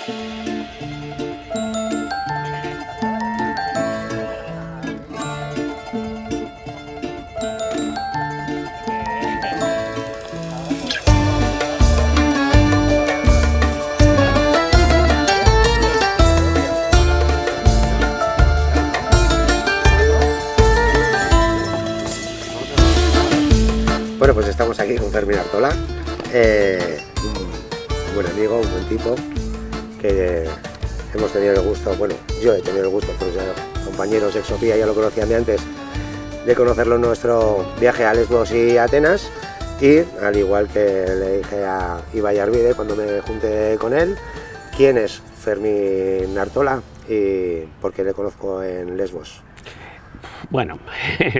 Bueno, pues estamos aquí con Fermín Artola, un buen amigo, un buen tipo, que hemos tenido el gusto, bueno, yo he tenido el gusto, otros compañeros ex Sofía ya lo conocían de antes, de conocerlo en nuestro viaje a Lesbos y Atenas, y al igual que le dije a Ibai Arvide cuando me junté con él, ¿quién es Fermín Artola y por qué le conozco en Lesbos? Bueno,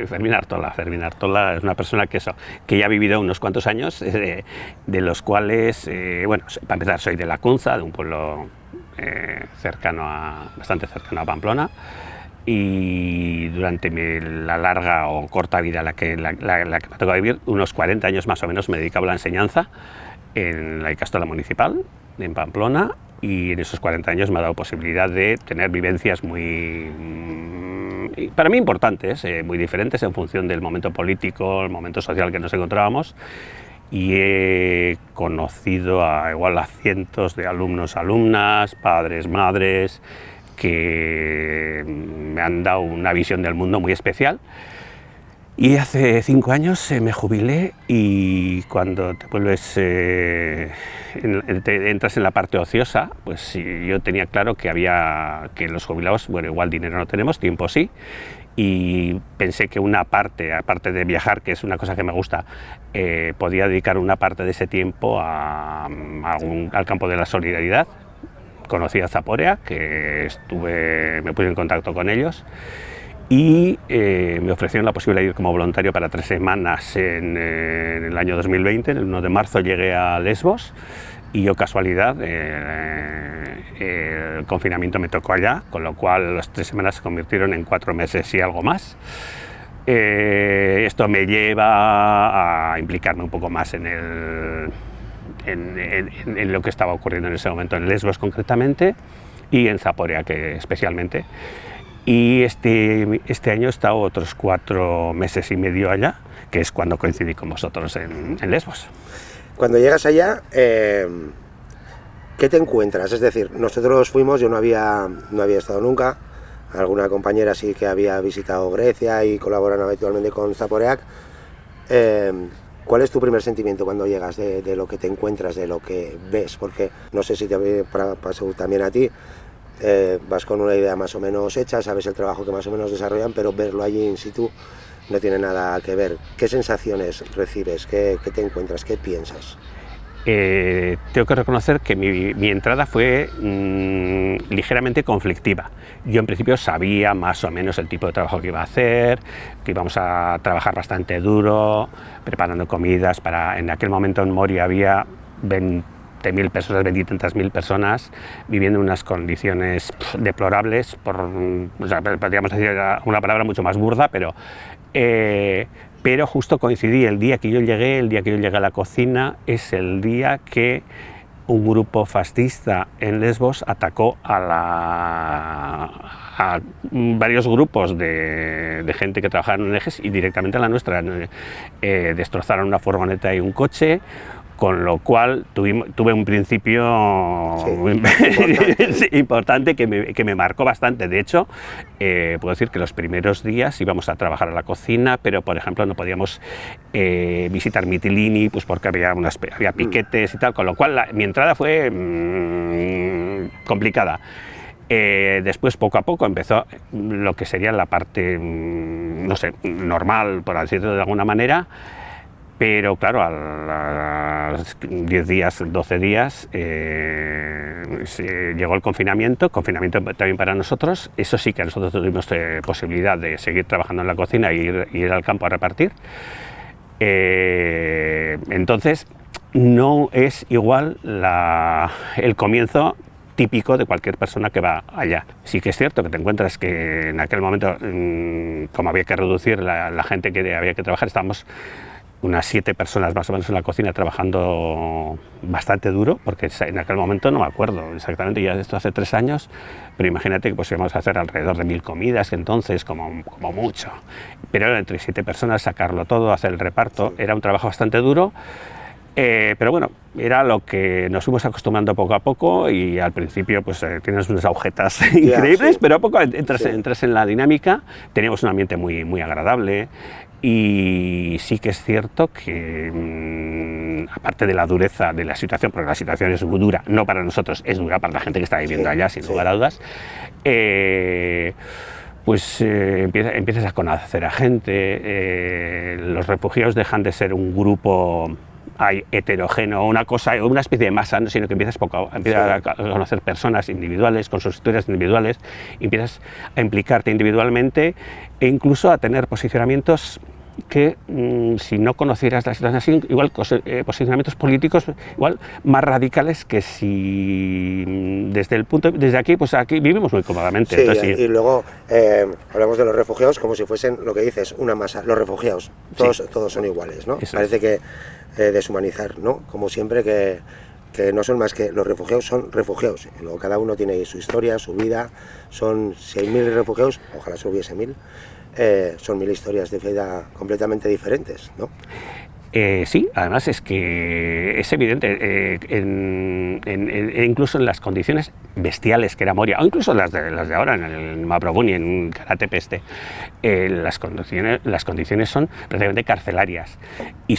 Fermín Artola es una persona que ya ha vivido unos cuantos años, de los cuales, bueno, para empezar soy de La Cunza, de un pueblo bastante cercano a Pamplona, y durante la larga o corta vida la que me ha tocado vivir, unos 40 años más o menos me he dedicado a la enseñanza en la Ikastola Municipal, en Pamplona, y en esos 40 años me ha dado posibilidad de tener vivencias para mí importantes, muy diferentes en función del momento político, el momento social que nos encontrábamos, y he conocido igual a cientos de alumnos, alumnas, padres, madres, que me han dado una visión del mundo muy especial. Y hace 5 años me jubilé, y cuando te vuelves, entras en la parte ociosa, pues sí, yo tenía claro que los jubilados, bueno, igual dinero no tenemos, tiempo sí, y pensé que una parte, aparte de viajar, que es una cosa que me gusta, podía dedicar una parte de ese tiempo al campo de la solidaridad. Conocí a Zaporea, me puse en contacto con ellos, y me ofrecieron la posibilidad de ir como voluntario para 3 semanas en el año 2020. El 1 de marzo llegué a Lesbos, y yo, casualidad, el confinamiento me tocó allá, con lo cual las 3 semanas se convirtieron en 4 meses y algo más. Esto me lleva a implicarme un poco más en lo que estaba ocurriendo en ese momento en Lesbos concretamente, y en Zaporea especialmente. Y este año he estado otros 4 meses y medio allá, que es cuando coincidí con vosotros en Lesbos. Cuando llegas allá, ¿qué te encuentras? Es decir, nosotros fuimos, yo no había estado nunca, alguna compañera sí que había visitado Grecia y colaboran habitualmente con Zaporeac. ¿Cuál es tu primer sentimiento cuando llegas de lo que te encuentras, de lo que ves? Porque no sé si te pasó también a ti. Vas con una idea más o menos hecha, sabes el trabajo que más o menos desarrollan, pero verlo allí in situ no tiene nada que ver. ¿Qué sensaciones recibes? ¿Qué te encuentras? ¿Qué piensas? Tengo que reconocer que mi entrada fue ligeramente conflictiva. Yo en principio sabía más o menos el tipo de trabajo que iba a hacer, que íbamos a trabajar bastante duro, preparando comidas en aquel momento en Moria había 20.000 personas, 20 y tantas mil personas viviendo en unas condiciones deplorables, podríamos decir una palabra mucho más burda, pero justo coincidí el día que yo llegué a la cocina, es el día que un grupo fascista en Lesbos atacó a varios grupos de gente que trabajaba en ONGs y directamente a la nuestra. Destrozaron una furgoneta y un coche, con lo cual tuve un principio importante que me marcó bastante. De hecho, puedo decir que los primeros días íbamos a trabajar a la cocina, pero por ejemplo no podíamos visitar Mitilini, pues porque había piquetes y tal, con lo cual mi entrada fue complicada. Después, poco a poco, empezó lo que sería la parte, no sé, normal, por decirlo de alguna manera. Pero claro, a los 10 días, 12 días, llegó el confinamiento también para nosotros. Eso sí que nosotros tuvimos posibilidad de seguir trabajando en la cocina e ir al campo a repartir. Entonces, no es igual el comienzo típico de cualquier persona que va allá. Sí que es cierto que te encuentras que en aquel momento, como había que reducir la gente que había que trabajar, estábamos unas 7 personas más o menos en la cocina trabajando bastante duro, porque en aquel momento no me acuerdo exactamente, ya esto hace 3 años, pero imagínate que pues íbamos a hacer alrededor de 1000 comidas, que entonces como mucho, pero entre 7 personas sacarlo todo, hacer el reparto, era un trabajo bastante duro. Pero bueno, era lo que nos fuimos acostumbrando poco a poco y al principio pues tienes unas agujetas increíbles, sí. Pero a poco entras en la dinámica, teníamos un ambiente muy agradable y sí que es cierto que aparte de la dureza de la situación, porque la situación es muy dura, no para nosotros, es dura para la gente que está viviendo allá, sin lugar a dudas, pues empiezas a conocer a gente, los refugiados dejan de ser un grupo heterogéneo, una especie de masa, ¿no? Sino que empiezas a conocer personas individuales, con sus historias individuales, empiezas a implicarte individualmente e incluso a tener posicionamientos que si no conocieras la situación así, igual posicionamientos políticos igual más radicales que si desde aquí, pues aquí vivimos muy cómodamente. Sí, entonces, y luego hablamos de los refugiados como si fuesen, lo que dices, una masa. Los refugiados, todos son iguales, ¿no? Eso parece que deshumanizar, ¿no? Como siempre que no son más que los refugiados, son refugiados. Y luego cada uno tiene su historia, su vida. Si hay 1000 refugiados, ojalá se hubiese 1000. Son 1000 historias de vida completamente diferentes, ¿no? Sí, además es que es evidente, incluso en las condiciones bestiales que era Moria, o incluso las de ahora en el Mavrovuni, en Kara Tepe, las condiciones son prácticamente carcelarias y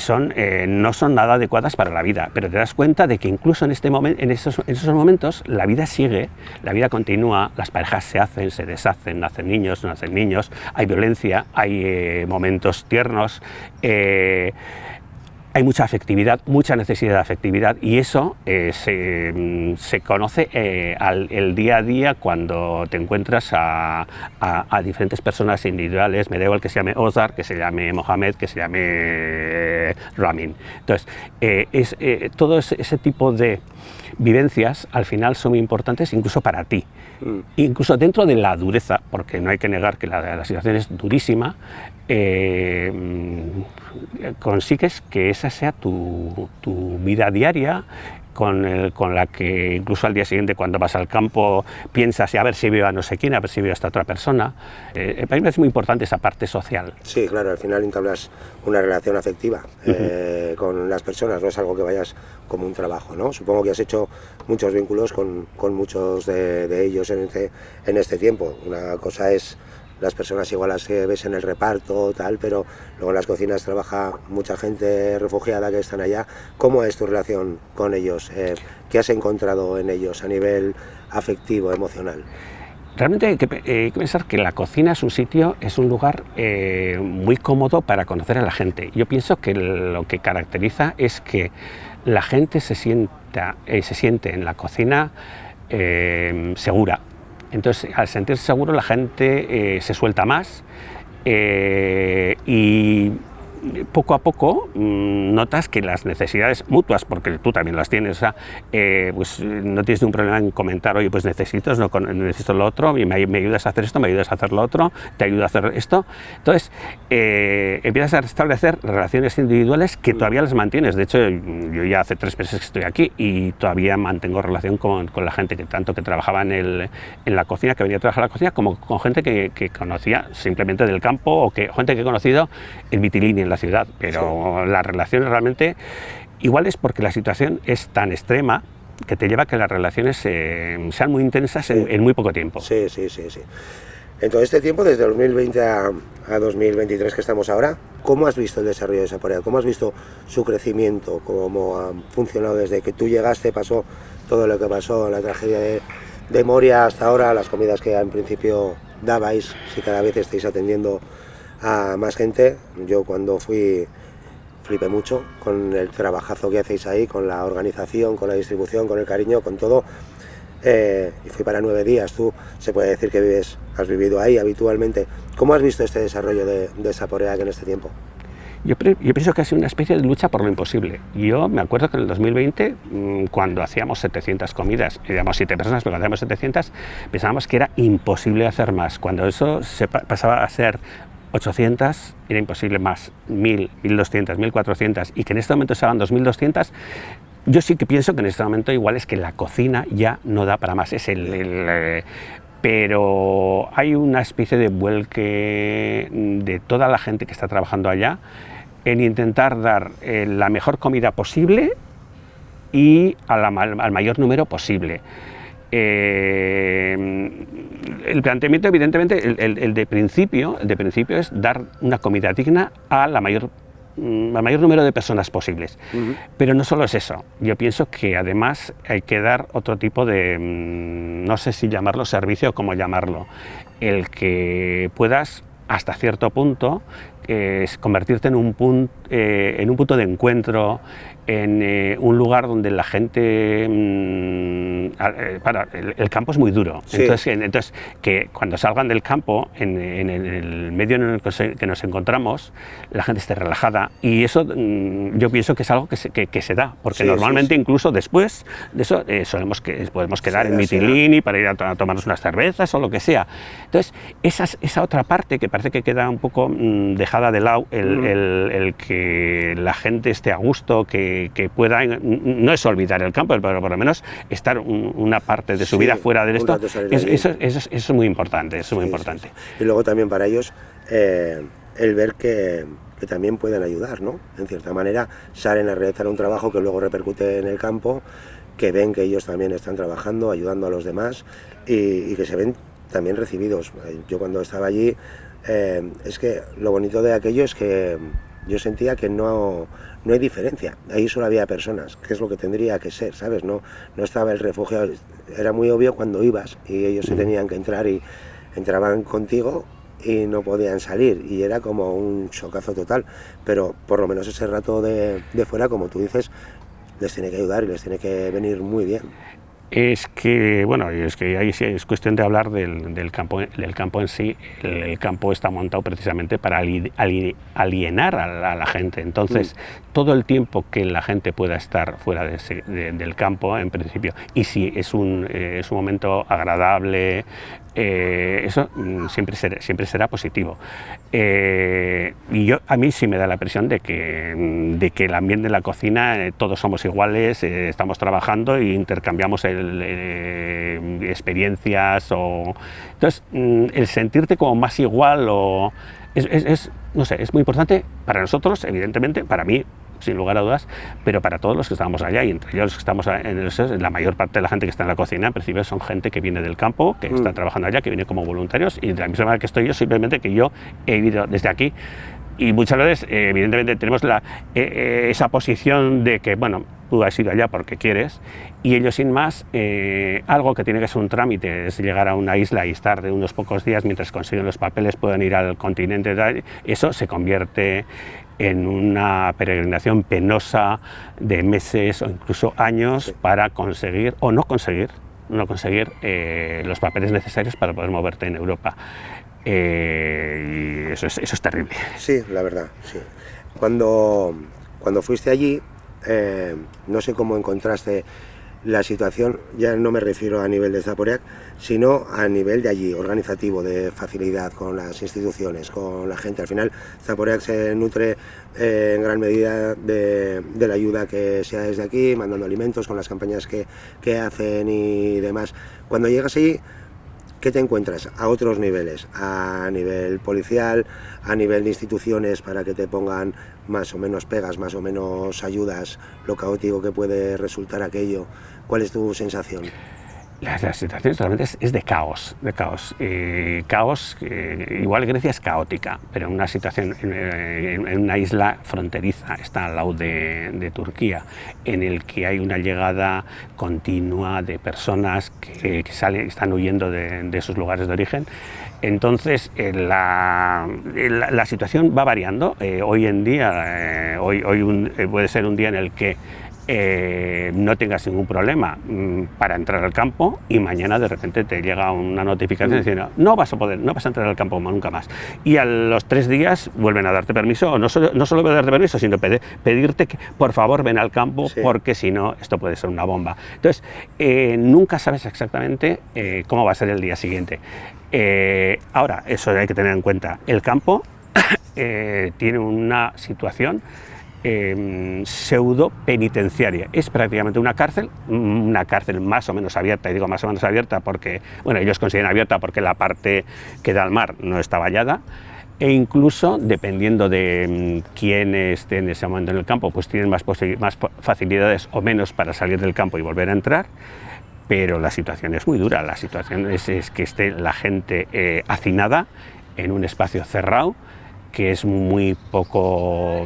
no son nada adecuadas para la vida, pero te das cuenta de que incluso en esos momentos la vida sigue, la vida continúa, las parejas se hacen, se deshacen, nacen niños, no nacen niños, hay violencia, hay momentos tiernos, hay mucha afectividad, mucha necesidad de afectividad y eso se conoce el día a día cuando te encuentras a diferentes personas individuales, me da igual que se llame Ozar, que se llame Mohamed, que se llame Ramin. Entonces, todo ese tipo de vivencias al final son muy importantes incluso para ti, incluso dentro de la dureza, porque no hay que negar que la situación es durísima, consigues que esa sea tu vida diaria, con la que incluso al día siguiente cuando vas al campo piensas a ver si veo a no sé quién, a ver si veo a esta otra persona. Para mí es muy importante esa parte social. Sí, claro, al final entablas una relación afectiva con las personas, no es algo que vayas como un trabajo, ¿no? Supongo que has hecho muchos vínculos con muchos de ellos en este tiempo. Una cosa es las personas igual las que ves en el reparto, tal, pero luego en las cocinas trabaja mucha gente refugiada que están allá. ¿Cómo es tu relación con ellos? ¿Qué has encontrado en ellos a nivel afectivo, emocional? Realmente hay que pensar que la cocina es un lugar muy cómodo para conocer a la gente. Yo pienso que lo que caracteriza es que la gente se siente en la cocina segura. Entonces, al sentirse seguro, la gente se suelta más y poco a poco notas que las necesidades mutuas, porque tú también las tienes, o sea, pues no tienes ningún problema en comentar, oye, pues necesito lo otro, y me ayudas a hacer esto, me ayudas a hacer lo otro, te ayudo a hacer esto. Entonces, empiezas a establecer relaciones individuales que todavía las mantienes. De hecho, yo ya hace 3 meses que estoy aquí y todavía mantengo relación con la gente que trabajaba en la cocina, que venía a trabajar en la cocina, como con gente que conocía simplemente del campo o gente que he conocido en Mitilini, en la ciudad, pero sí. Las relaciones realmente igual es porque la situación es tan extrema que te lleva a que las relaciones sean muy intensas en muy poco tiempo. Sí. En todo este tiempo, desde 2020 a 2023 que estamos ahora, ¿cómo has visto el desarrollo de Zaporea? ¿Cómo has visto su crecimiento? ¿Cómo ha funcionado desde que tú llegaste, pasó todo lo que pasó, la tragedia de Moria hasta ahora, las comidas que en principio dabais, si cada vez estáis atendiendo a más gente? Yo cuando fui flipé mucho con el trabajazo que hacéis ahí, con la organización, con la distribución, con el cariño, con todo. Y fui para 9 días. Tú se puede decir que has vivido ahí habitualmente. ¿Cómo has visto este desarrollo de Zaporea en este tiempo? Yo pienso que ha sido una especie de lucha por lo imposible. Yo me acuerdo que en el 2020, cuando hacíamos 700 comidas, éramos 7 personas, pero cuando hacíamos 700, pensábamos que era imposible hacer más. Cuando eso se pasaba a ser 800, era imposible más, 1000, 1200, 1400 y que en este momento se hagan 2200, yo sí que pienso que en este momento igual es que la cocina ya no da para más, pero hay una especie de vuelque de toda la gente que está trabajando allá en intentar dar la mejor comida posible y al mayor número posible. El planteamiento, evidentemente, el de principio es dar una comida digna al mayor número de personas posibles. Pero no solo es eso, yo pienso que además hay que dar otro tipo de, no sé si llamarlo servicio o cómo llamarlo, el que puedas hasta cierto punto convertirte en un punto de encuentro, en un lugar donde la gente... el campo es muy duro, sí. Entonces que cuando salgan del campo, en el medio en el que nos encontramos, la gente esté relajada, y eso yo pienso que es algo que se da, porque sí, normalmente sí. Incluso después de eso podemos quedar en Mitilini para ir a tomarnos unas cervezas o lo que sea. Entonces esa otra parte que parece que queda un poco dejada de lado, el que la gente esté a gusto, que pueda, no es olvidar el campo, pero por lo menos estar una parte de su vida fuera de esto, eso es muy importante, eso es muy importante. Sí. Y luego también para ellos el ver que también pueden ayudar, ¿no? En cierta manera salen a realizar un trabajo que luego repercute en el campo, que ven que ellos también están trabajando, ayudando a los demás y que se ven también recibidos. Yo cuando estaba allí, es que lo bonito de aquello es que yo sentía que no hay diferencia, ahí solo había personas, que es lo que tendría que ser, ¿sabes? No estaba el refugiado, era muy obvio cuando ibas y ellos se tenían que entrar y entraban contigo y no podían salir, y era como un chocazo total, pero por lo menos ese rato de fuera, como tú dices, les tiene que ayudar y les tiene que venir muy bien. Es que, bueno, es que ahí sí es cuestión de hablar del campo en sí. El campo está montado precisamente para alienar a la gente. Entonces, todo el tiempo que la gente pueda estar fuera del campo, en principio, y si es un momento agradable, eso siempre será positivo. Y a mí sí me da la impresión de que el ambiente de la cocina, todos somos iguales, estamos trabajando e intercambiamos experiencias. Entonces, el sentirte como más igual no sé, es muy importante para nosotros, evidentemente, para mí, sin lugar a dudas, pero para todos los que estamos allá, y entre ellos los que estamos la mayor parte de la gente que está en la cocina, en principio son gente que viene del campo, que está trabajando allá, que viene como voluntarios, y de la misma manera que estoy yo, simplemente que yo he vivido desde aquí. Y muchas veces, evidentemente, tenemos esa posición de que, bueno, tú has ido allá porque quieres, y ellos sin más, algo que tiene que ser un trámite, es llegar a una isla y estar de unos pocos días mientras consiguen los papeles, pueden ir al continente, eso se convierte en una peregrinación penosa de meses o incluso años para conseguir o no conseguir los papeles necesarios para poder moverte en Europa. Y eso es terrible. Sí, la verdad, sí. Cuando fuiste allí, no sé cómo encontraste la situación, ya no me refiero a nivel de Zaporeac, sino a nivel de allí, organizativo, de facilidad con las instituciones, con la gente. Al final, Zaporeac se nutre en gran medida de la ayuda que se da desde aquí, mandando alimentos, con las campañas que hacen y demás. Cuando llegas allí, ¿qué te encuentras? A otros niveles, a nivel policial, a nivel de instituciones para que te pongan más o menos pegas, más o menos ayudas, lo caótico que puede resultar aquello. ¿Cuál es tu sensación? La situación realmente es de caos. Caos, igual Grecia es caótica, pero en una situación, en una isla fronteriza, está al lado de Turquía, en el que hay una llegada continua de personas que están huyendo de sus lugares de origen. Entonces, la situación va variando. Hoy en día, puede ser un día en el que no tengas ningún problema para entrar al campo, y mañana de repente te llega una notificación diciendo no vas a entrar al campo nunca más, y a los 3 días vuelven a darte permiso, o no solo darte permiso, sino pedirte que por favor ven al campo, porque si no esto puede ser una bomba. Entonces nunca sabes exactamente cómo va a ser el día siguiente. Ahora, eso hay que tener en cuenta, el campo tiene una situación pseudo penitenciaria. Es prácticamente una cárcel más o menos abierta, y digo más o menos abierta porque, bueno, ellos consideran abierta porque la parte que da al mar no está vallada, e incluso dependiendo de quién esté en ese momento en el campo, pues tienen más facilidades o menos para salir del campo y volver a entrar. Pero la situación es muy dura, la situación es que esté la gente hacinada en un espacio cerrado, que es muy poco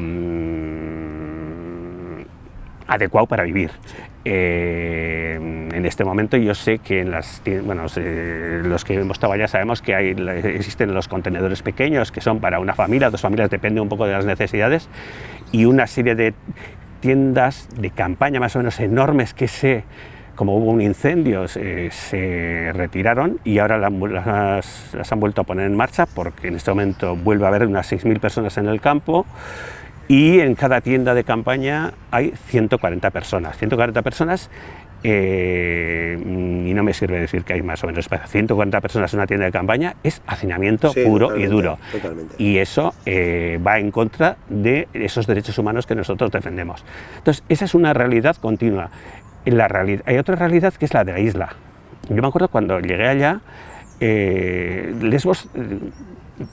adecuado para vivir. En este momento yo sé que en los que hemos estado allá sabemos que existen los contenedores pequeños que son para una familia, 2 familias, depende un poco de las necesidades, y una serie de tiendas de campaña más o menos enormes que como hubo un incendio, se retiraron y ahora las han vuelto a poner en marcha, porque en este momento vuelve a haber unas 6.000 personas en el campo, y en cada tienda de campaña hay 140 personas. 140 personas, y no me sirve decir que hay más o menos 140 personas en una tienda de campaña, es hacinamiento puro y duro. Totalmente. Y eso va en contra de esos derechos humanos que nosotros defendemos. Entonces, esa es una realidad continua. Hay otra realidad que es la de la isla. Yo me acuerdo cuando llegué allá, Lesbos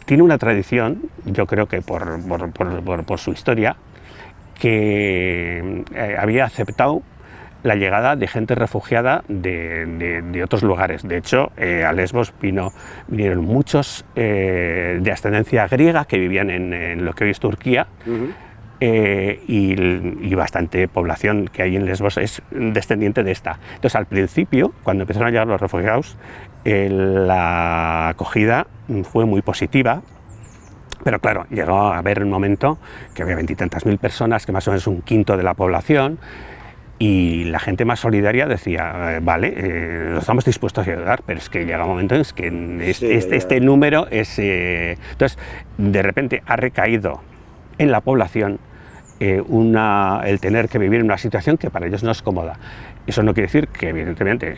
tiene una tradición, yo creo que por su historia, que había aceptado la llegada de gente refugiada de otros lugares. De hecho, a Lesbos vinieron muchos de ascendencia griega que vivían en lo que hoy es Turquía. Y bastante población que hay en Lesbos es descendiente de esta. Entonces, al principio, cuando empezaron a llegar los refugiados, la acogida fue muy positiva, pero claro, llegó a haber un momento que había 20 y tantas mil personas, que más o menos un quinto de la población, y la gente más solidaria decía, vale, estamos dispuestos a ayudar, pero es que llega un momento en que este número es... Entonces, de repente ha recaído en la población el tener que vivir en una situación que para ellos no es cómoda. Eso no quiere decir que, evidentemente,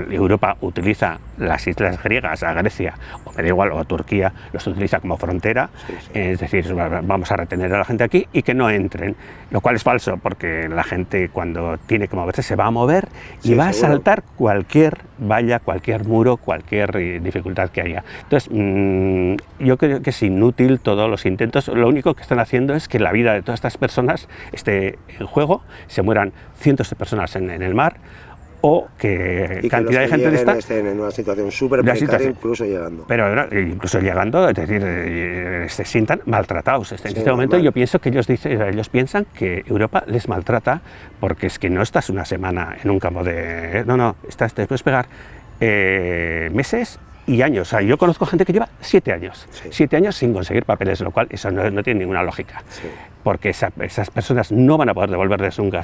Europa utiliza las islas griegas, a Grecia, o me da igual, o a Turquía, los utiliza como frontera, es decir, vamos a retener a la gente aquí y que no entren, lo cual es falso, porque la gente cuando tiene que moverse se va a mover y va a saltar cualquier valla, cualquier muro, cualquier dificultad que haya. Entonces, yo creo que es inútil todos los intentos. Lo único que están haciendo es que la vida de todas estas personas esté en juego, se mueran cientos de personas en el mar, o que cantidad de gente estén en una situación súper precaria, incluso llegando. Pero incluso llegando, es decir, se sientan maltratados. En este momento yo pienso que ellos piensan que Europa les maltrata, porque es que no estás una semana en un campo de... No, te puedes pegar meses y años. O sea, yo conozco gente que lleva 7 años, 7 años sin conseguir papeles, lo cual eso no tiene ninguna lógica, porque esas personas no van a poder devolverles nunca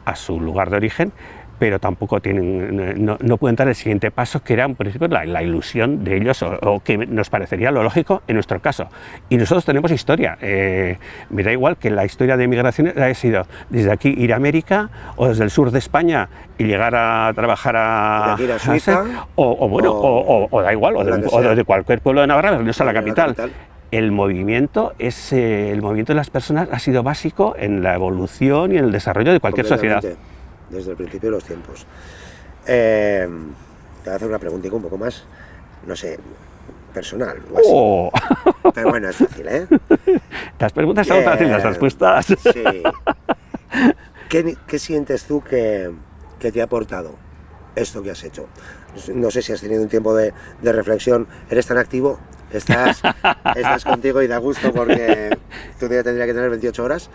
a su lugar de origen, pero tampoco no pueden dar el siguiente paso, que era en principio la ilusión de ellos, o que nos parecería lo lógico en nuestro caso. Y nosotros tenemos historia. Me da igual que la historia de migración haya sido desde aquí ir a América, o desde el sur de España y llegar a trabajar a Suiza, o da igual, o desde cualquier pueblo de Navarra, no es a la capital. El movimiento de las personas ha sido básico en la evolución y en el desarrollo de cualquier sociedad. Desde el principio de los tiempos. Te voy a hacer una preguntita un poco más, no sé, personal o así. Pero bueno, es fácil, ¿eh? Las preguntas son fáciles, las respuestas. Sí. ¿Qué sientes tú que te ha aportado esto que has hecho? No sé si has tenido un tiempo de reflexión. ¿Eres tan activo? Estás contigo y da gusto, porque tu día tendría que tener 28 horas.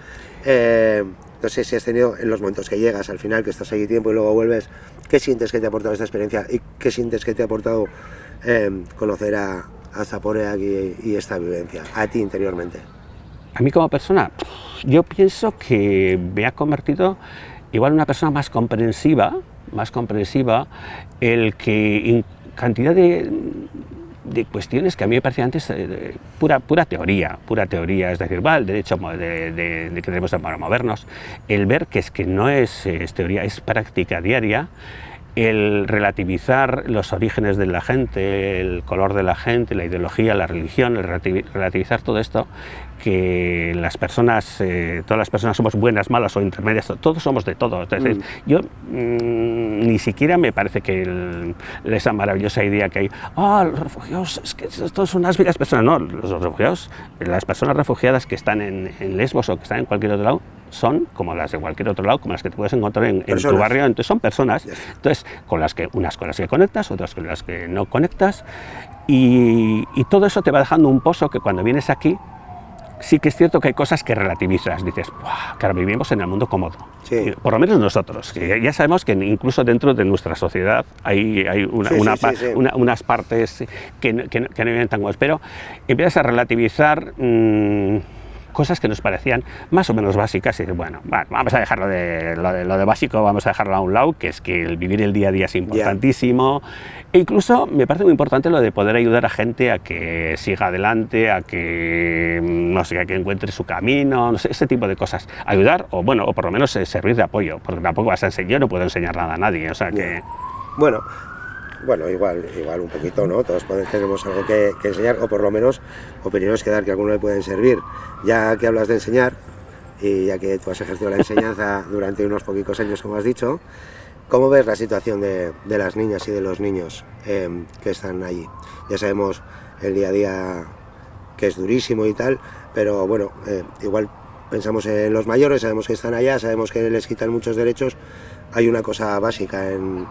No sé si has tenido, en los momentos que llegas al final, que estás ahí tiempo y luego vuelves, ¿qué sientes que te ha aportado esta experiencia y qué sientes que te ha aportado conocer a Zaporeak y esta vivencia, a ti interiormente? A mí como persona, yo pienso que me ha convertido igual en una persona más comprensiva, el que cantidad de cuestiones que a mí me parecían antes pura teoría, es decir, el derecho de que tenemos para movernos, el ver que es que no es teoría, es práctica diaria, el relativizar los orígenes de la gente, el color de la gente, la ideología, la religión, el relativizar todo esto, que las personas, todas las personas somos buenas, malas o intermedias, todos somos de todo. Entonces, yo ni siquiera me parece que esa maravillosa idea que hay, los refugiados, es que todos son unas bellas personas. No, los refugiados, las personas refugiadas que están en Lesbos o que están en cualquier otro lado, son como las de cualquier otro lado, como las que te puedes encontrar en tu barrio. Entonces son personas, entonces unas con las que conectas, otras con las que no conectas, y todo eso te va dejando un pozo que cuando vienes aquí sí que es cierto que hay cosas que relativizas, dices, claro, vivimos en el mundo cómodo, sí. Por lo menos nosotros, que ya sabemos que incluso dentro de nuestra sociedad hay unas partes que no viven tan buenas, pero empiezas a relativizar cosas que nos parecían más o menos básicas, y bueno, vamos a dejarlo lo de básico, vamos a dejarlo a un lado, que es que el vivir el día a día es importantísimo, e incluso me parece muy importante lo de poder ayudar a gente a que siga adelante, a que, no sé, a que encuentre su camino, no sé, ese tipo de cosas, ayudar, o bueno, o por lo menos servir de apoyo, porque tampoco vas a enseñar, yo no puedo enseñar nada a nadie, o sea que... Bueno, igual un poquito, ¿no? Todos tenemos algo que enseñar, o por lo menos opiniones que dar que a alguno le pueden servir. Ya que hablas de enseñar, y ya que tú has ejercido la enseñanza durante unos poquitos años, como has dicho, ¿cómo ves la situación de las niñas y de los niños que están allí? Ya sabemos el día a día que es durísimo y tal, pero bueno, igual pensamos en los mayores, sabemos que están allá, sabemos que les quitan muchos derechos. Hay una cosa básica en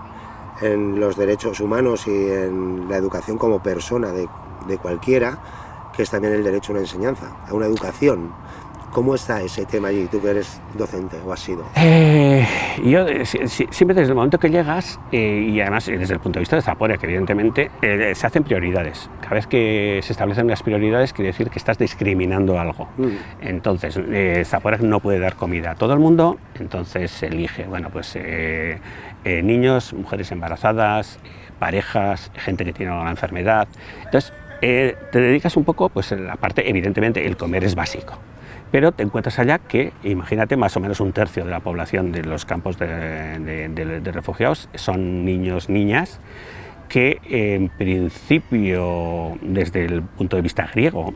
los derechos humanos y en la educación como persona de cualquiera, que es también el derecho a una enseñanza, a una educación. ¿Cómo está ese tema allí, tú que eres docente o has sido? Yo siempre desde el momento que llegas, y además desde el punto de vista de Zaporia, que evidentemente se hacen prioridades. Cada vez que se establecen las prioridades quiere decir que estás discriminando algo. Entonces, Zaporia no puede dar comida a todo el mundo, entonces se elige, bueno, pues niños, mujeres embarazadas, parejas, gente que tiene alguna enfermedad. Entonces, te dedicas un poco, pues la parte, evidentemente, el comer es básico. Pero te encuentras allá que, imagínate, más o menos un tercio de la población de los campos de refugiados son niños, niñas, que en principio, desde el punto de vista griego,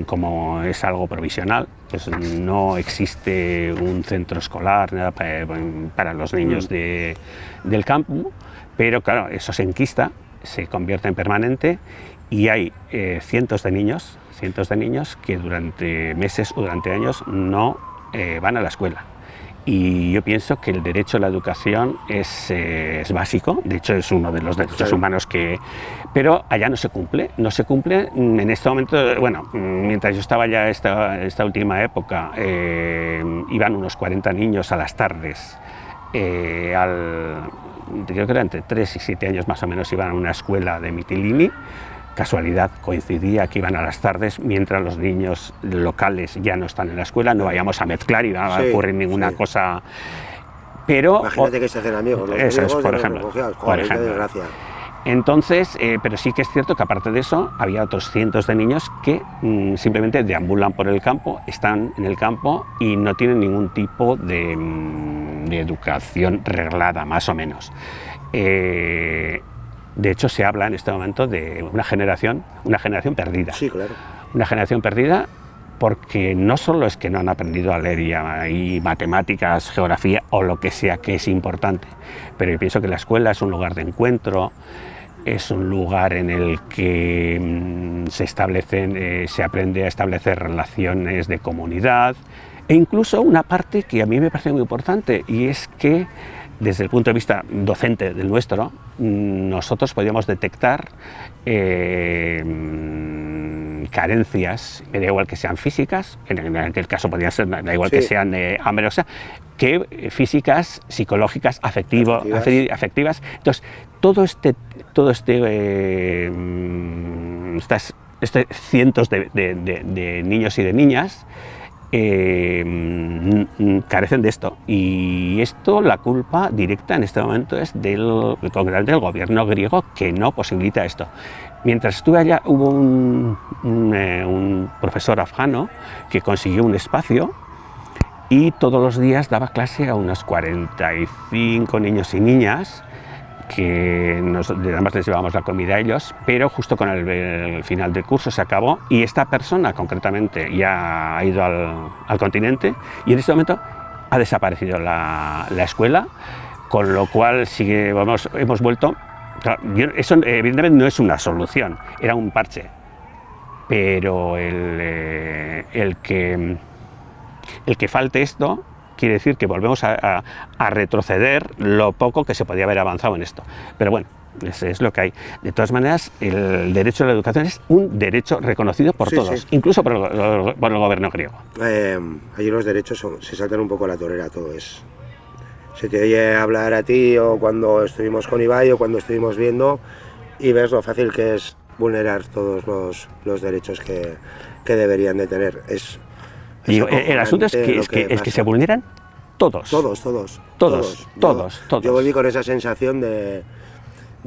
como es algo provisional, pues no existe un centro escolar nada para los niños del campo, pero claro, eso se enquista, se convierte en permanente, y hay cientos de niños que durante meses o durante años no van a la escuela. Y yo pienso que el derecho a la educación es básico, de hecho es uno de los derechos humanos que... Pero allá no se cumple en este momento. Bueno, mientras yo estaba ya esta última época, iban unos 40 niños a las tardes, yo creo que era entre 3 y 7 años más o menos, iban a una escuela de Mitilini. Casualidad, coincidía que iban a las tardes, mientras los niños locales ya no están en la escuela, no vayamos a mezclar y no va a ocurrir ninguna cosa. Pero imagínate que se hacen amigos, los eso amigos es, por ejemplo. Por ejemplo. Desgracia. Entonces, pero sí que es cierto que aparte de eso, había otros cientos de niños que simplemente deambulan por el campo, están en el campo y no tienen ningún tipo de educación reglada, más o menos. De hecho, se habla en este momento de una generación perdida. Sí, claro. Una generación perdida porque no solo es que no han aprendido a leer y matemáticas, geografía o lo que sea que es importante, pero yo pienso que la escuela es un lugar de encuentro, es un lugar en el que se aprende a establecer relaciones de comunidad, e incluso una parte que a mí me parece muy importante, y es que desde el punto de vista docente del nuestro, nosotros podíamos detectar carencias, me da igual que sean físicas, en aquel caso podrían ser, me da igual que sean amorosas, que físicas, psicológicas, afectivas. Entonces, estos cientos de niños y de niñas carecen de esto, y esto, la culpa directa en este momento es del gobierno griego, que no posibilita esto. Mientras estuve allá hubo un profesor afgano que consiguió un espacio y todos los días daba clase a unos 45 niños y niñas además les llevábamos la comida a ellos, pero justo con el final del curso se acabó y esta persona concretamente ya ha ido al continente y en este momento ha desaparecido la escuela, con lo cual hemos vuelto. Claro, eso evidentemente no es una solución, era un parche, pero el que falte esto quiere decir que volvemos a retroceder lo poco que se podía haber avanzado en esto. Pero bueno, es lo que hay. De todas maneras, el derecho a la educación es un derecho reconocido por todos, sí. Incluso por el gobierno griego. Allí los derechos se saltan un poco a la torera, todo es. Se te oye hablar a ti o cuando estuvimos con Ibai o cuando estuvimos viendo y ves lo fácil que es vulnerar todos los derechos que deberían de tener. Y el asunto es que se vulneran todos. Todos. Yo volví con esa sensación de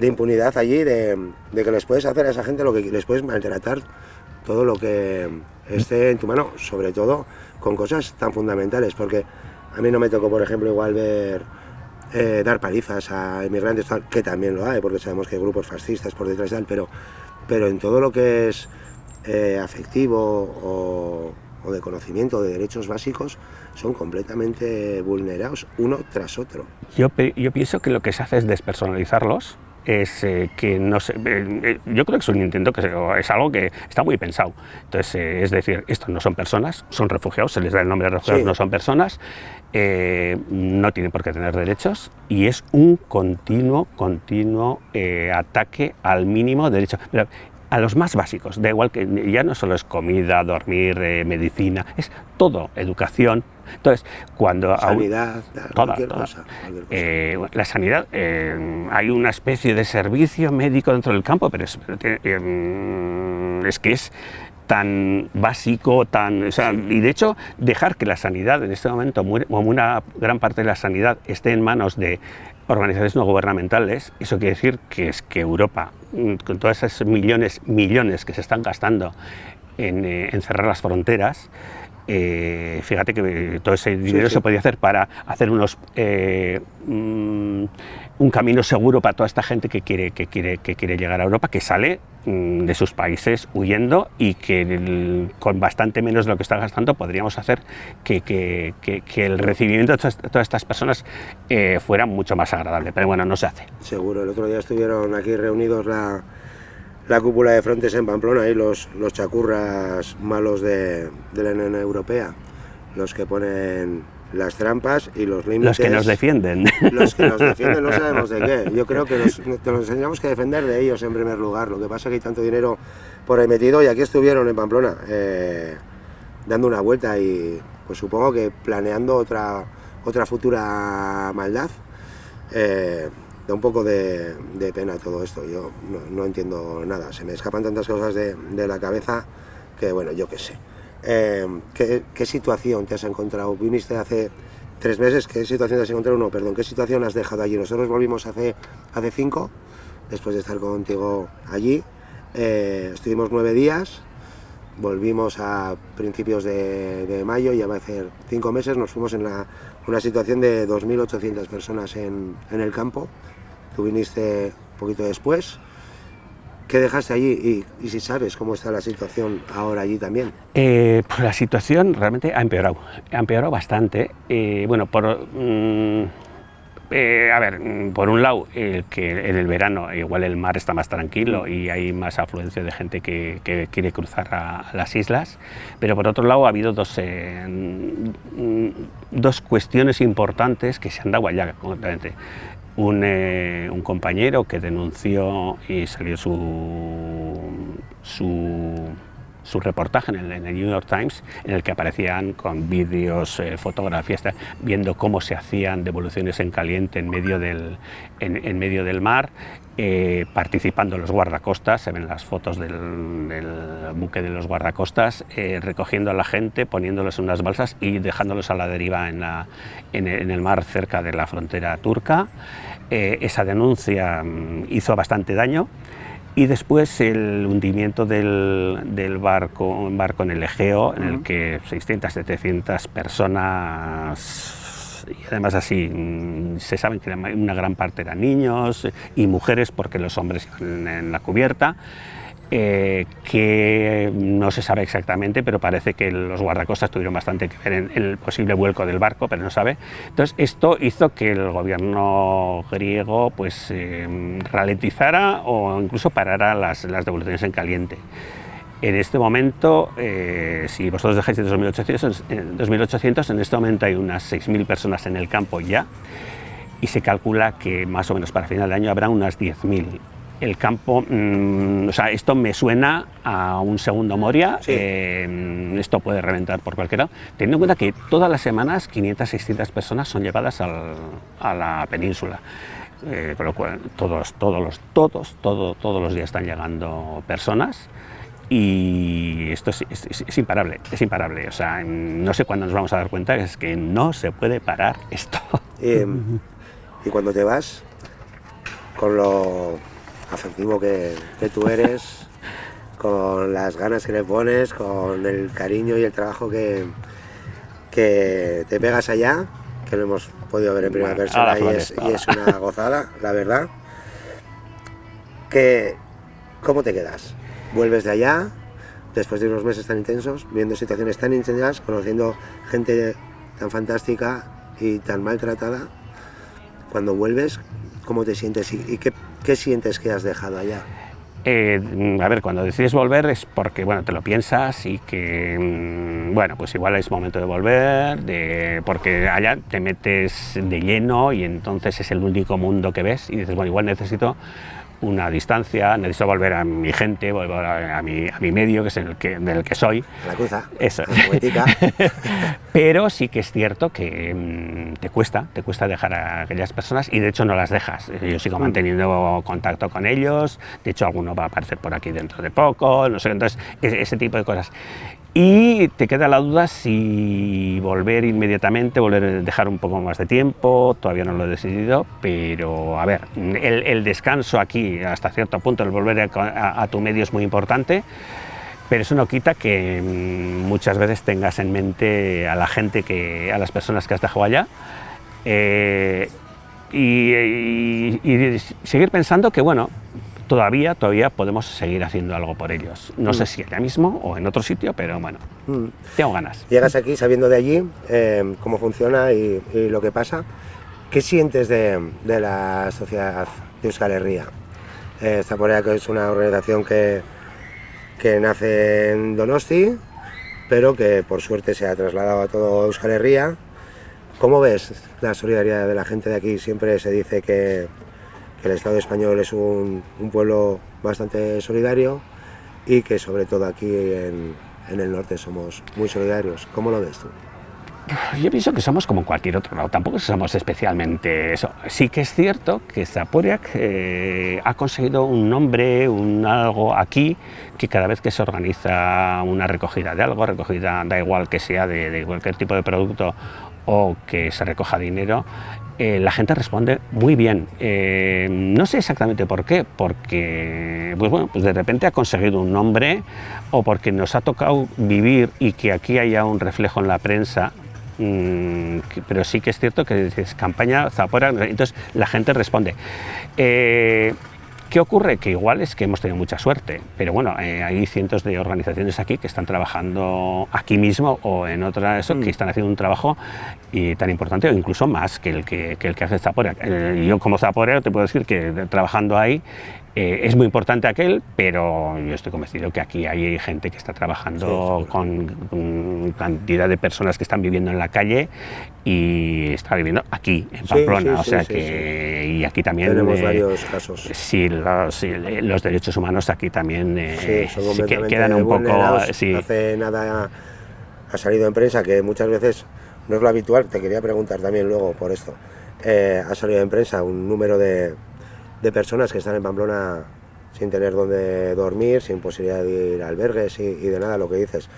impunidad allí, de que les puedes hacer a esa gente lo que les puedes maltratar, todo lo que esté en tu mano, sobre todo con cosas tan fundamentales, porque a mí no me tocó, por ejemplo, igual ver dar palizas a inmigrantes, tal, que también lo hay, porque sabemos que hay grupos fascistas por detrás de tal, pero en todo lo que es afectivo o de conocimiento de derechos básicos son completamente vulnerados uno tras otro. Yo pienso que lo que se hace es despersonalizarlos, que no sé, yo creo que es un intento es algo que está muy pensado. Entonces, es decir, estos no son personas, son refugiados, se les da el nombre de refugiados, sí. No son personas, no tienen por qué tener derechos y es un continuo ataque al mínimo derecho. Pero, a los más básicos, da igual que ya no solo es comida, dormir, medicina, es todo, educación. Entonces, cuando sanidad, cualquier cosa. La sanidad, hay una especie de servicio médico dentro del campo, pero es que es tan básico, y de hecho dejar que la sanidad en este momento, como una gran parte de la sanidad, esté en manos de organizaciones no gubernamentales, eso quiere decir que Europa, con todos esos millones que se están gastando en cerrar las fronteras, fíjate que todo ese dinero se podía hacer para hacer un camino seguro para toda esta gente que quiere llegar a Europa, que sale de sus países huyendo y que con bastante menos de lo que está gastando podríamos hacer que el recibimiento de todas estas personas fuera mucho más agradable, pero bueno, no se hace. Seguro, el otro día estuvieron aquí reunidos la cúpula de Frontex en Pamplona y los chacurras malos de la Unión Europea, los que ponen las trampas y los límites. Los que nos defienden. Los que nos defienden no sabemos de qué. Yo creo que nos tendríamos que defender de ellos en primer lugar. Lo que pasa es que hay tanto dinero por ahí metido y aquí estuvieron en Pamplona dando una vuelta y pues supongo que planeando otra futura maldad. Da un poco de pena todo esto, yo no entiendo nada, se me escapan tantas cosas de la cabeza que bueno, yo qué sé. ¿Qué situación te has encontrado? Viniste hace 3 meses, ¿qué situación te has encontrado? No, perdón, ¿qué situación has dejado allí? Nosotros volvimos hace 5, después de estar contigo allí, estuvimos 9 días, volvimos a principios de mayo y ya va a ser 5 meses, nos fuimos en una situación de 2.800 personas en el campo. Tú viniste un poquito después. ¿Qué dejaste allí? Y si sabes cómo está la situación ahora allí también. Pues la situación realmente ha empeorado bastante. Bueno, por un lado, que en el verano igual el mar está más tranquilo y hay más afluencia de gente que quiere cruzar a las islas, pero por otro lado ha habido dos cuestiones importantes que se han dado allá concretamente. Un compañero que denunció y salió su reportaje en el New York Times, en el que aparecían con vídeos, fotografías, viendo cómo se hacían devoluciones en caliente en medio del mar, participando los guardacostas, se ven las fotos del buque de los guardacostas, recogiendo a la gente, poniéndolos en unas balsas y dejándolos a la deriva en el mar cerca de la frontera turca. Esa denuncia hizo bastante daño. Y después el hundimiento del barco en el Egeo, en el que 600-700 personas y además así se sabe que una gran parte eran niños y mujeres, porque los hombres iban en la cubierta. Que no se sabe exactamente, pero parece que los guardacostas tuvieron bastante que ver en el posible vuelco del barco, pero no sabe. Entonces esto hizo que el gobierno griego pues ralentizara o incluso parara las devoluciones en caliente. En este momento, si vosotros dejáis de 2.800, en este momento hay unas 6.000 personas en el campo ya, y se calcula que más o menos para final de año habrá unas 10.000. El campo, o sea, esto me suena a un segundo Moria, sí. Esto puede reventar por cualquier lado, teniendo en cuenta que todas las semanas 500, 600 personas son llevadas a la península, con lo cual todos los días están llegando personas. Y esto es imparable, o sea, no sé cuándo nos vamos a dar cuenta, es que no se puede parar esto. Y cuando te vas, con lo afectivo que tú eres, con las ganas que le pones, con el cariño y el trabajo que te pegas allá, que lo hemos podido ver en primera persona y es una gozada, la verdad. ¿Cómo te quedas? Vuelves de allá, después de unos meses tan intensos, viendo situaciones tan intensas, conociendo gente tan fantástica y tan maltratada. Cuando vuelves, ¿cómo te sientes y qué sientes que has dejado allá? A ver, cuando decides volver es porque, bueno, te lo piensas y que, bueno, pues igual es momento de volver, porque allá te metes de lleno y entonces es el único mundo que ves y dices, bueno, igual necesito una distancia, necesito volver a mi gente, volver a mi medio, que es del que soy. La cruza, eso. la poética. Pero sí que es cierto que te cuesta dejar a aquellas personas y de hecho no las dejas. Yo sigo manteniendo contacto con ellos, de hecho alguno va a aparecer por aquí dentro de poco, no sé, entonces ese tipo de cosas. Y te queda la duda si volver inmediatamente, dejar un poco más de tiempo, todavía no lo he decidido, pero a ver, el descanso aquí hasta cierto punto, el volver a tu medio es muy importante, pero eso no quita que muchas veces tengas en mente a la gente, a las personas que has dejado allá, y seguir pensando que, bueno, todavía podemos seguir haciendo algo por ellos. No sé si allá mismo o en otro sitio, pero bueno, tengo ganas. Llegas aquí sabiendo de allí cómo funciona y lo que pasa. ¿Qué sientes de la sociedad de Euskal Herria? Zaporea, que es una organización que nace en Donosti, pero que por suerte se ha trasladado a todo Euskal Herria. ¿Cómo ves la solidaridad de la gente de aquí? Siempre se dice que el Estado español es un pueblo bastante solidario y que sobre todo aquí en el norte somos muy solidarios. ¿Cómo lo ves tú? Yo pienso que somos como cualquier otro lado, tampoco somos especialmente eso. Sí que es cierto que Zaporeak ha conseguido un nombre, algo aquí, que cada vez que se organiza una recogida de algo, da igual que sea de cualquier tipo de producto o que se recoja dinero, la gente responde muy bien. No sé exactamente por qué, porque pues de repente ha conseguido un nombre o porque nos ha tocado vivir y que aquí haya un reflejo en la prensa, pero sí que es cierto que es campaña Zaporeak, entonces la gente responde. ¿Qué ocurre? Que igual es que hemos tenido mucha suerte, pero bueno, hay cientos de organizaciones aquí que están trabajando aquí mismo o en otras que están haciendo un trabajo tan importante o incluso más que el que hace Zaporeak. Yo como Zaporeak te puedo decir que trabajando ahí es muy importante aquel, pero yo estoy convencido que aquí hay gente que está trabajando con cantidad de personas que están viviendo en la calle y está viviendo aquí, en Pamplona, y aquí también tenemos varios casos. Sí, los derechos humanos aquí también sí que quedan un poco... Sí. Hace nada ha salido en prensa, que muchas veces no es lo habitual, te quería preguntar también luego por esto, ha salido en prensa un número de personas que están en Pamplona sin tener dónde dormir, sin posibilidad de ir a albergues y de nada, lo que dices.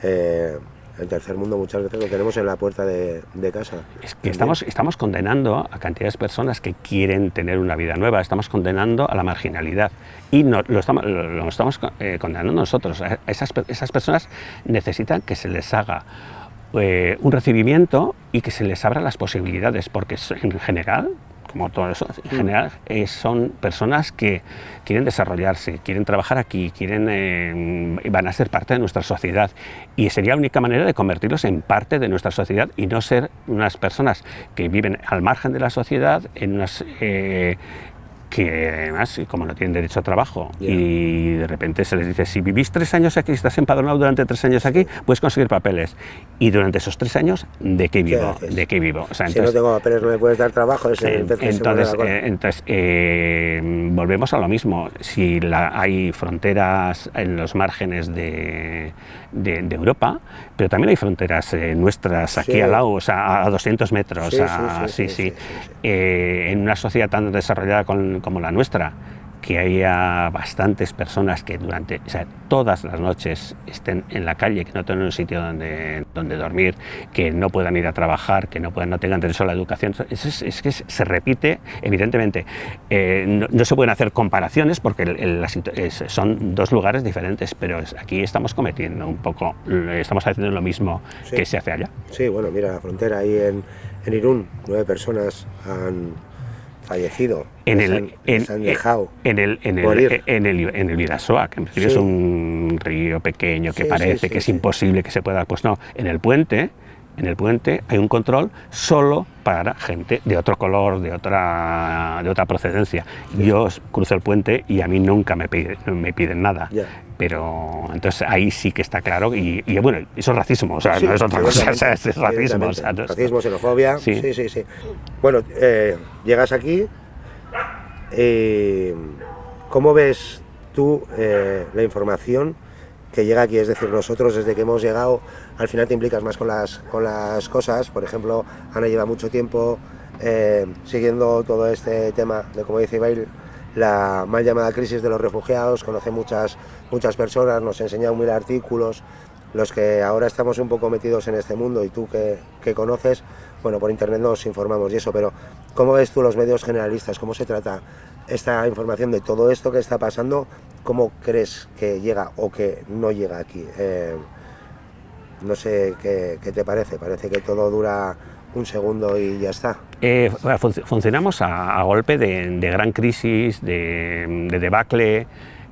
El tercer mundo muchas veces lo tenemos en la puerta de casa. Es que estamos condenando a cantidades de personas que quieren tener una vida nueva, estamos condenando a la marginalidad y lo estamos condenando nosotros. Esas personas necesitan que se les haga un recibimiento y que se les abra las posibilidades, porque en general, como todo eso, en general son personas que quieren desarrollarse, quieren trabajar aquí, van a ser parte de nuestra sociedad, y sería la única manera de convertirlos en parte de nuestra sociedad y no ser unas personas que viven al margen de la sociedad, en unas que además, como no tienen derecho a trabajo, y de repente se les dice, si vivís 3 años aquí, estás empadronado durante 3 años aquí, puedes conseguir papeles. Y durante esos 3 años, ¿de qué vivo? ¿De qué vivo? O sea, si no tengo papeles, no me puedes dar trabajo. Entonces, volvemos a lo mismo. Si hay fronteras en los márgenes de Europa, pero también hay fronteras nuestras aquí al lado, o sea, a 200 metros. En una sociedad tan desarrollada como la nuestra, que haya bastantes personas que durante todas las noches estén en la calle, que no tengan un sitio donde dormir, que no puedan ir a trabajar, que no tengan derecho a la educación, es que se repite, evidentemente. No se pueden hacer comparaciones porque son 2 lugares diferentes, pero aquí estamos cometiendo un poco, estamos haciendo lo mismo que se hace allá. Sí, bueno, mira la frontera ahí en Irún, 9 personas han fallecido, se han dejado morir. En el Bidasoa, que es un río pequeño que parece que es imposible que se pueda, pues no, en el puente hay un control solo para gente de otro color, de otra procedencia. Yo cruzo el puente y a mí nunca me piden nada. Pero entonces ahí sí que está claro, y bueno, eso es racismo, o sea, no es otra cosa, es racismo. O sea, racismo, xenofobia, sí. Bueno, llegas aquí, ¿cómo ves tú la información que llega aquí? Es decir, nosotros desde que hemos llegado, al final te implicas más con las cosas. Por ejemplo, Ana lleva mucho tiempo siguiendo todo este tema de, como dice Ibai, la mal llamada crisis de los refugiados, conoce muchas personas, nos ha enseñado 1000 artículos, los que ahora estamos un poco metidos en este mundo, y tú que conoces, bueno, por internet nos informamos y eso, pero ¿cómo ves tú los medios generalistas? ¿Cómo se trata esta información de todo esto que está pasando? ¿Cómo crees que llega o que no llega aquí? No sé qué te parece. Parece que todo dura un segundo y ya está. Funcionamos a golpe de gran crisis, de debacle.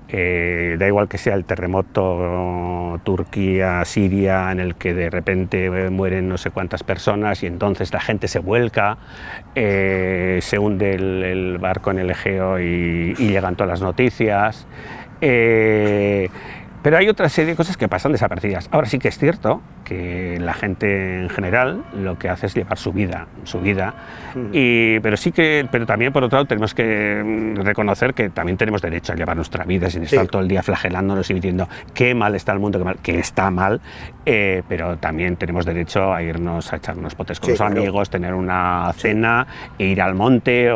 Da igual que sea el terremoto Turquía, Siria, en el que de repente mueren no sé cuántas personas y entonces la gente se vuelca, se hunde el barco en el Egeo y llegan todas las noticias. Pero hay otra serie de cosas que pasan desapercibidas. Ahora sí que es cierto que la gente en general lo que hace es llevar su vida, pero también por otro lado tenemos que reconocer que también tenemos derecho a llevar nuestra vida sin estar todo el día flagelándonos y diciendo qué mal está el mundo, que está mal, pero también tenemos derecho a irnos a echarnos potes con los amigos, tener una cena e ir al monte,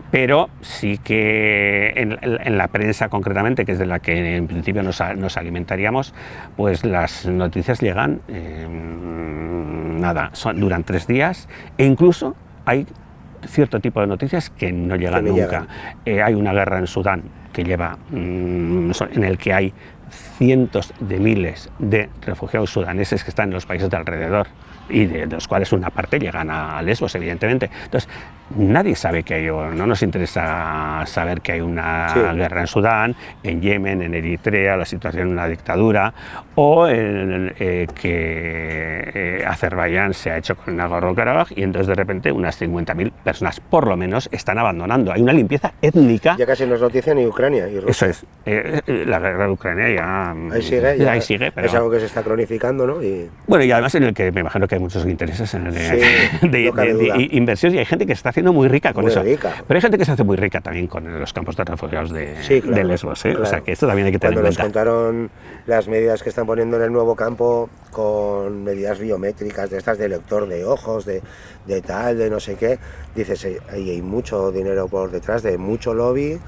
pero sí que en la prensa concretamente, que es de la que en principio nos alimentaríamos, pues las noticias llegan duran 3 días, e incluso hay cierto tipo de noticias que no llegan nunca. Hay una guerra en Sudán que en el que hay cientos de miles de refugiados sudaneses que están en los países de alrededor, y de los cuales una parte llegan a Lesbos, evidentemente. Entonces, nadie sabe que hay, o no nos interesa saber que hay una guerra en Sudán, en Yemen, en Eritrea, la situación en una dictadura, o que Azerbaiyán se ha hecho con Nagorno-Karabaj y entonces de repente unas 50.000 personas por lo menos están abandonando. Hay una limpieza étnica. Ya casi no es noticia ni Ucrania y Rusia. Eso es. La guerra de Ucrania ya... Ahí sigue, pero es algo que se está cronificando, ¿no? Bueno, y además en el que me imagino que hay muchos intereses de inversión, y hay gente que se está haciendo muy rica con eso. Pero hay gente que se hace muy rica también con los campos de refugiados de Lesbos, ¿eh? Claro. O sea que esto también hay que tener en cuenta. Cuando nos contaron las medidas que están poniendo en el nuevo campo, con medidas biométricas de estas de lector de ojos, de tal, de no sé qué, dices, hay mucho dinero por detrás, de mucho lobby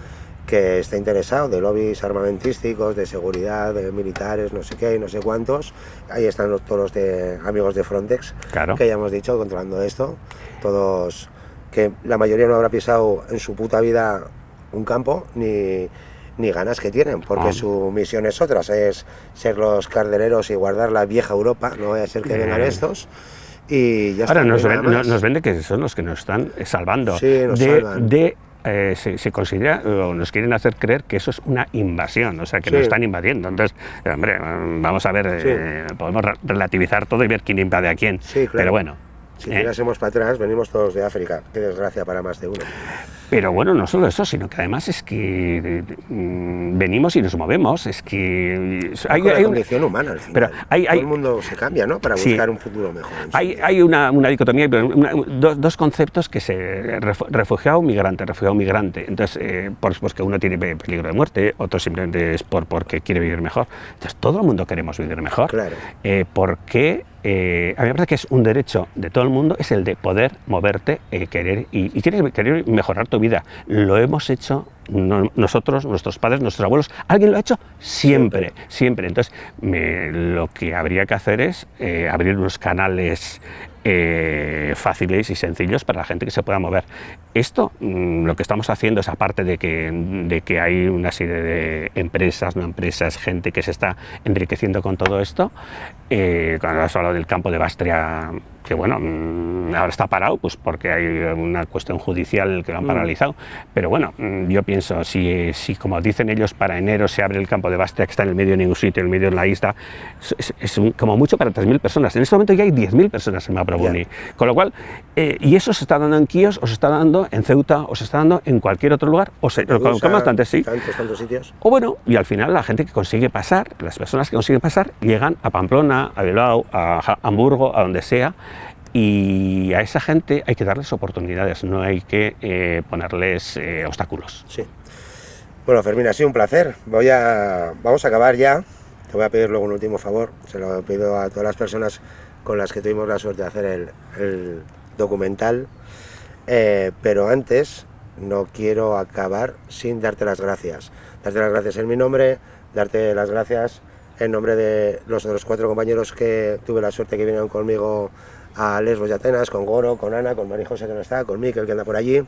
que está interesado, de lobbies armamentísticos, de seguridad, de militares, no sé qué, y no sé cuántos. Ahí están todos los amigos de Frontex, que ya hemos dicho, controlando esto. Todos, que la mayoría no habrá pisado en su puta vida un campo, ni ni ganas que tienen, porque su misión es otra, es ser los cardeleros y guardar la vieja Europa, no vaya a ser que vengan estos. Y ya ahora está, nos vende que son los que nos están salvando. Sí, nos salvan. Se considera, o nos quieren hacer creer que eso es una invasión, o sea, que nos están invadiendo. Entonces, hombre, vamos a ver, podemos relativizar todo y ver quién invade a quién. Sí, claro. Pero bueno. Si tirásemos para atrás, venimos todos de África. Qué desgracia para más de uno. Pero bueno, no solo eso, sino que además es que venimos y nos movemos. Es que hay una condición humana al final. Pero todo el mundo se cambia, ¿no? Para buscar un futuro mejor. Hay una dicotomía, dos conceptos que se refugiado migrante. Entonces, pues que uno tiene peligro de muerte, otro simplemente es porque quiere vivir mejor. Entonces, todo el mundo queremos vivir mejor. Claro. Porque a mí me parece que es un derecho de todo el mundo, es el de poder moverte, querer y querer mejorar tu vida. Lo hemos hecho nosotros, nuestros padres, nuestros abuelos. ¿Alguien lo ha hecho? Siempre. Entonces, lo que habría que hacer es abrir unos canales fáciles y sencillos para la gente que se pueda mover. Esto, lo que estamos haciendo es, aparte de que hay una serie de empresas, no empresas, gente que se está enriqueciendo con todo esto. Cuando has hablado del campo de Bastria, que bueno, ahora está parado, pues porque hay una cuestión judicial que lo han paralizado, pero bueno, yo pienso, si como dicen ellos, para enero se abre el campo de Bastria, que está en el medio de ningún sitio, en el medio de la isla, es como mucho para 3.000 personas. En este momento ya hay 10.000 personas en Maprovuni, con lo cual, y eso se está dando en Quíos, o se está dando en Ceuta, o se está dando en cualquier otro lugar, o se bastante, sí. Tantos sitios. O bueno, y al final la gente que consigue pasar, las personas que consiguen pasar, llegan a Pamplona, a Bilbao, a Hamburgo, a donde sea. Y a esa gente hay que darles oportunidades, no hay que ponerles obstáculos. Sí. Bueno, Fermín, ha sido un placer. Vamos a acabar ya. Te voy a pedir luego un último favor. Se lo pido a todas las personas con las que tuvimos la suerte de hacer el documental. Pero antes, no quiero acabar sin darte las gracias. Darte las gracias en mi nombre, darte las gracias en nombre de los otros 4 compañeros que tuve la suerte que vinieron conmigo a Lesbos y Atenas, con Goro, con Ana, con María José que no está, con Miquel que anda por allí.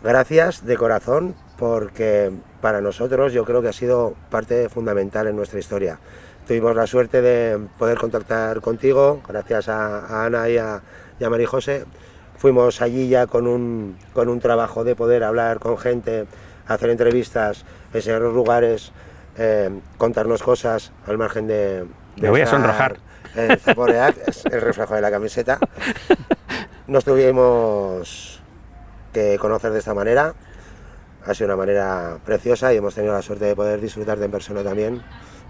Gracias de corazón, porque para nosotros yo creo que ha sido parte fundamental en nuestra historia. Tuvimos la suerte de poder contactar contigo, gracias a Ana y a María José. Fuimos allí ya con un trabajo de poder hablar con gente, hacer entrevistas, enseñar los lugares, contarnos cosas al margen de me voy a sonrojar. Zaporeac, es el reflejo de la camiseta. Nos tuvimos que conocer de esta manera. Ha sido una manera preciosa y hemos tenido la suerte de poder disfrutar de en persona también.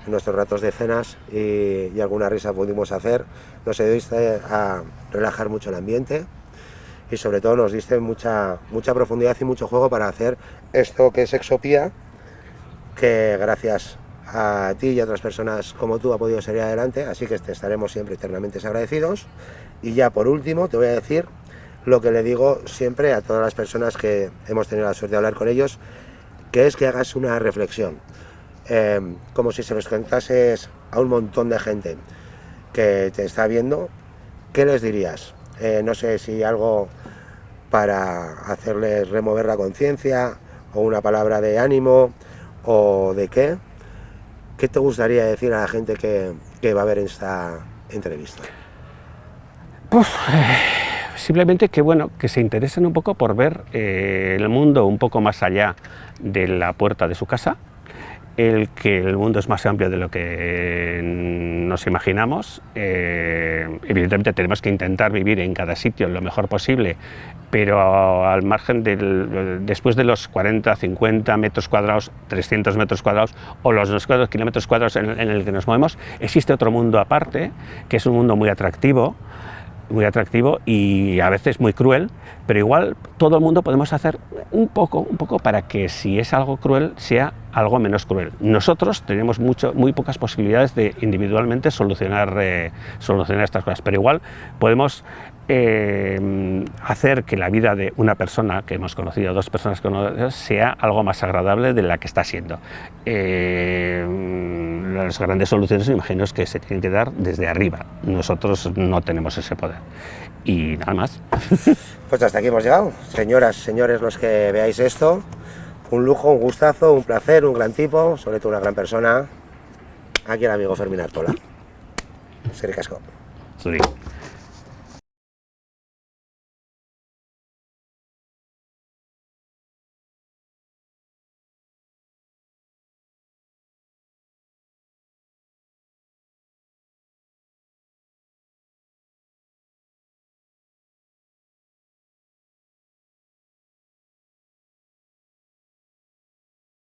En nuestros ratos de cenas y alguna risa pudimos hacer. Nos ayudaste a relajar mucho el ambiente y sobre todo nos diste mucha profundidad y mucho juego para hacer esto que es Exopía, que gracias a ti y a otras personas como tú ha podido salir adelante, así que te estaremos siempre eternamente agradecidos. Y ya por último te voy a decir lo que le digo siempre a todas las personas que hemos tenido la suerte de hablar con ellos, que es que hagas una reflexión, como si se los contases a un montón de gente que te está viendo. ¿Qué les dirías? No sé si algo para hacerles remover la conciencia, o una palabra de ánimo, o de qué. ¿Qué te gustaría decir a la gente que va a ver esta entrevista? Simplemente que se interesen un poco por ver el mundo un poco más allá de la puerta de su casa, que el mundo es más amplio de lo que nos imaginamos. Evidentemente tenemos que intentar vivir en cada sitio lo mejor posible, pero al margen después de los 40, 50 metros cuadrados, 300 metros cuadrados o los 2 kilómetros cuadrados en el que nos movemos, existe otro mundo aparte, que es un mundo muy atractivo y a veces muy cruel, pero igual todo el mundo podemos hacer un poco para que, si es algo cruel, sea algo menos cruel. Nosotros tenemos muy pocas posibilidades de individualmente solucionar estas cosas, pero igual podemos hacer que la vida de una persona que hemos conocido, 2 personas conocidas, sea algo más agradable de la que está siendo. Las grandes soluciones, me imagino, es que se tienen que dar desde arriba. Nosotros no tenemos ese poder. Y nada más. Pues hasta aquí hemos llegado. Señoras, señores, los que veáis esto, un lujo, un gustazo, un placer, un gran tipo, sobre todo una gran persona. Aquí el amigo Fermín Artola. Eskerrik asko. Zuri.